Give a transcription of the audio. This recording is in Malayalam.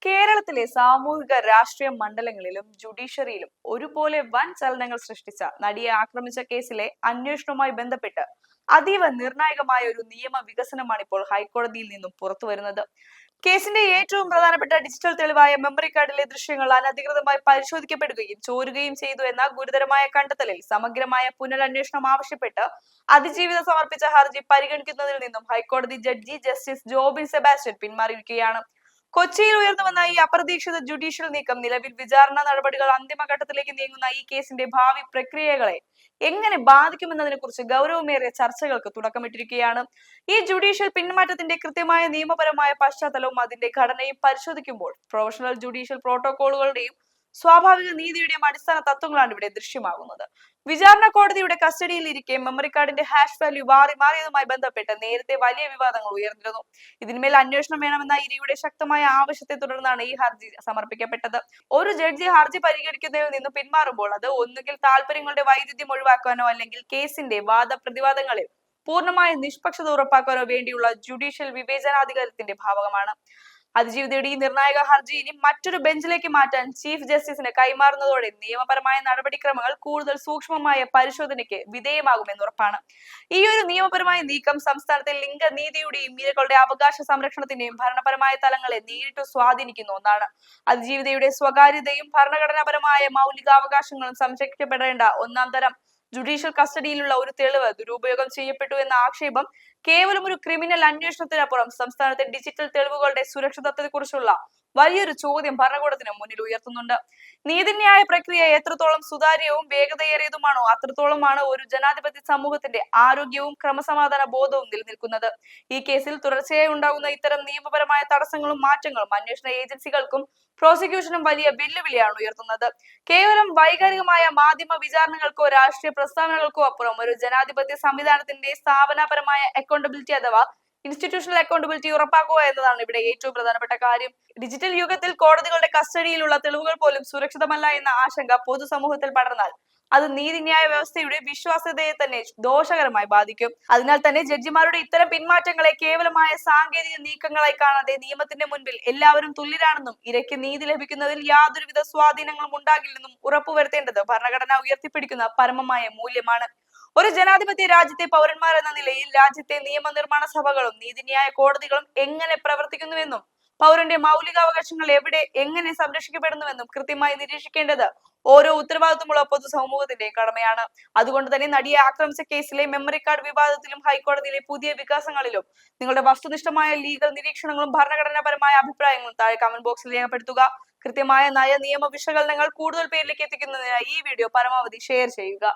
കേരളത്തിലെ സാമൂഹിക രാഷ്ട്രീയ മണ്ഡലങ്ങളിലും ജുഡീഷ്യറിയിലും ഒരുപോലെ വൻ ചലനങ്ങൾ സൃഷ്ടിച്ച നടിയെ ആക്രമിച്ച കേസിലെ അന്വേഷണവുമായി ബന്ധപ്പെട്ട് അതീവ നിർണായകമായ ഒരു നിയമ വികസനമാണ് ഇപ്പോൾ ഹൈക്കോടതിയിൽ നിന്നും പുറത്തു വരുന്നത്. കേസിന്റെ ഏറ്റവും പ്രധാനപ്പെട്ട ഡിജിറ്റൽ തെളിവായ മെമ്മറി കാർഡിലെ ദൃശ്യങ്ങൾ അനധികൃതമായി പരിശോധിക്കപ്പെടുകയും ചോരുകയും ചെയ്തു എന്ന ഗുരുതരമായ കണ്ടെത്തലിൽ സമഗ്രമായ പുനരന്വേഷണം ആവശ്യപ്പെട്ട് അതിജീവിത സമർപ്പിച്ച ഹർജി പരിഗണിക്കുന്നതിൽ നിന്നും ഹൈക്കോടതി ജഡ്ജി ജസ്റ്റിസ് ജോബിൻ സെബാസ്റ്റ്യൻ പിന്മാറിയിരിക്കുകയാണ്. കൊച്ചിയിൽ ഉയർന്നു വന്ന ഈ അപ്രതീക്ഷിത ജുഡീഷ്യൽ നീക്കം നിലവിൽ വിചാരണ നടപടികൾ അന്തിമഘട്ടത്തിലേക്ക് നീങ്ങുന്ന ഈ കേസിന്റെ ഭാവി പ്രക്രിയകളെ എങ്ങനെ ബാധിക്കുമെന്നതിനെ കുറിച്ച് ഗൗരവമേറിയ ചർച്ചകൾക്ക് തുടക്കമിട്ടിരിക്കുകയാണ്. ഈ ജുഡീഷ്യൽ പിന്മാറ്റത്തിന്റെ കൃത്യമായ നിയമപരമായ പശ്ചാത്തലവും അതിന്റെ ഘടനയും പരിശോധിക്കുമ്പോൾ പ്രൊഫഷണൽ ജുഡീഷ്യൽ പ്രോട്ടോകോളുകളുടെയും സ്വാഭാവിക നീതിയുടെയും അടിസ്ഥാന തത്വങ്ങളാണ് ഇവിടെ ദൃശ്യമാകുന്നത്. വിചാരണ കോടതിയുടെ കസ്റ്റഡിയിൽ ഇരിക്കെ മെമ്മറി കാർഡിന്റെ ഹാഷ് വാല്യൂ മാറിയതുമായി ബന്ധപ്പെട്ട് നേരത്തെ വലിയ വിവാദങ്ങൾ ഉയർന്നിരുന്നു. ഇതിന്മേൽ അന്വേഷണം വേണമെന്ന ഇരിയുടെ ശക്തമായ ആവശ്യത്തെ തുടർന്നാണ് ഈ ഹർജി സമർപ്പിക്കപ്പെട്ടത്. ഒരു ജഡ്ജി ഹർജി പരിഗണിക്കുന്നതിൽ നിന്ന് പിന്മാറുമ്പോൾ അത് ഒന്നുകിൽ താല്പര്യങ്ങളുടെ വൈരുദ്ധ്യം ഒഴിവാക്കാനോ അല്ലെങ്കിൽ കേസിന്റെ വാദപ്രതിവാദങ്ങളിൽ പൂർണ്ണമായ നിഷ്പക്ഷത ഉറപ്പാക്കാനോ വേണ്ടിയുള്ള ജുഡീഷ്യൽ വിവേചനാധികാരത്തിന്റെ ഭാഗമാണ്. അതിജീവിതയുടെ ഈ നിർണായക ഹർജി ഇനി മറ്റൊരു ബെഞ്ചിലേക്ക് മാറ്റാൻ ചീഫ് ജസ്റ്റിസിന് കൈമാറുന്നതോടെ നിയമപരമായ നടപടിക്രമങ്ങൾ കൂടുതൽ സൂക്ഷ്മമായ പരിശോധനയ്ക്ക് വിധേയമാകുമെന്ന് ഉറപ്പാണ്. ഈ ഒരു നിയമപരമായ നീക്കം സംസ്ഥാനത്തെ ലിംഗനീതിയുടെയും ഇരകളുടെ അവകാശ സംരക്ഷണത്തിന്റെയും ഭരണപരമായ തലങ്ങളെ നേരിട്ട് സ്വാധീനിക്കുന്ന ഒന്നാണ്. അതിജീവിതയുടെ സ്വകാര്യതയും ഭരണഘടനാപരമായ മൗലികാവകാശങ്ങളും സംരക്ഷിക്കപ്പെടേണ്ട ഒന്നാം തരം ജുഡീഷ്യൽ കസ്റ്റഡിയിലുള്ള ഒരു തെളിവ് ദുരുപയോഗം ചെയ്യപ്പെട്ടു എന്ന ആക്ഷേപം കേവലം ഒരു ക്രിമിനൽ അന്വേഷണത്തിനപ്പുറം സംസ്ഥാനത്തെ ഡിജിറ്റൽ തെളിവുകളുടെ സുരക്ഷിതത്വത്തെക്കുറിച്ചുള്ള വലിയൊരു ചോദ്യം ഭരണകൂടത്തിന് മുന്നിൽ ഉയർത്തുന്നുണ്ട്. നീതിന്യായ പ്രക്രിയ എത്രത്തോളം സുതാര്യവും വേഗതയേറിയതുമാണോ അത്രത്തോളമാണ് ഒരു ജനാധിപത്യ സമൂഹത്തിന്റെ ആരോഗ്യവും ക്രമസമാധാന ബോധവും നിലനിൽക്കുന്നത്. ഈ കേസിൽ തുടർച്ചയായി ഉണ്ടാകുന്ന ഇത്തരം നിയമപരമായ തടസ്സങ്ങളും മാറ്റങ്ങളും അന്വേഷണ ഏജൻസികൾക്കും പ്രോസിക്യൂഷനും വലിയ വെല്ലുവിളിയാണ് ഉയർത്തുന്നത്. കേവലം വൈകാരികമായ മാധ്യമ വിചാരണകൾക്കോ രാഷ്ട്രീയ പ്രസ്താവനകൾക്കോ അപ്പുറം ഒരു ജനാധിപത്യ സംവിധാനത്തിന്റെ സ്ഥാപനപരമായ അക്കൗണ്ടബിലിറ്റി അഥവാ ഇൻസ്റ്റിറ്റ്യൂഷണൽ അക്കൗണ്ടബിലിറ്റി ഉറപ്പാക്കുക എന്നതാണ് ഇവിടെ ഏറ്റവും പ്രധാനപ്പെട്ട കാര്യം. ഡിജിറ്റൽ യുഗത്തിൽ കോടതികളുടെ കസ്റ്റഡിയിലുള്ള തെളിവുകൾ പോലും സുരക്ഷിതമല്ല എന്ന ആശങ്ക പൊതുസമൂഹത്തിൽ പടർന്നാൽ അത് നീതിന്യായ വ്യവസ്ഥയുടെ വിശ്വാസ്യതയെ തന്നെ ദോഷകരമായി ബാധിക്കും. അതിനാൽ തന്നെ ജഡ്ജിമാരുടെ ഇത്തരം പിന്മാറ്റങ്ങളെ കേവലമായ സാങ്കേതിക നീക്കങ്ങളായി കാണാതെ നിയമത്തിന്റെ മുൻപിൽ എല്ലാവരും തുല്യരാണെന്നും ഇരയ്ക്ക് നീതി ലഭിക്കുന്നതിൽ യാതൊരുവിധ സ്വാധീനങ്ങളും ഉണ്ടാകില്ലെന്നും ഉറപ്പുവരുത്തേണ്ടത് ഭരണഘടന ഉയർത്തിപ്പിടിക്കുന്ന പരമമായ മൂല്യമാണ്. ഒരു ജനാധിപത്യ രാജ്യത്തെ പൗരന്മാർ എന്ന നിലയിൽ രാജ്യത്തെ നിയമനിർമ്മാണ സഭകളും നീതിന്യായ കോടതികളും എങ്ങനെ പ്രവർത്തിക്കുന്നുവെന്നും പൗരന്റെ മൗലികാവകാശങ്ങൾ എങ്ങനെ സംരക്ഷിക്കപ്പെടുന്നുവെന്നും കൃത്യമായി നിരീക്ഷിക്കേണ്ടത് ഓരോ ഉത്തരവാദിത്വമുള്ള പൊതുസമൂഹത്തിന്റെ കടമയാണ്. അതുകൊണ്ട് തന്നെ നടിയെ ആക്രമിച്ച കേസിലെ മെമ്മറി കാർഡ് വിവാദത്തിലും ഹൈക്കോടതിയിലെ പുതിയ വികാസങ്ങളിലും നിങ്ങളുടെ വസ്തുനിഷ്ഠമായ ലീഗൽ നിരീക്ഷണങ്ങളും ഭരണഘടനാപരമായ അഭിപ്രായങ്ങളും താഴെ കമന്റ് ബോക്സിൽ രേഖപ്പെടുത്തുക. കൃത്യമായ നിയമ വിശകലനങ്ങൾ കൂടുതൽ പേരിലേക്ക് എത്തിക്കുന്നതിനായി ഈ വീഡിയോ പരമാവധി ഷെയർ ചെയ്യുക.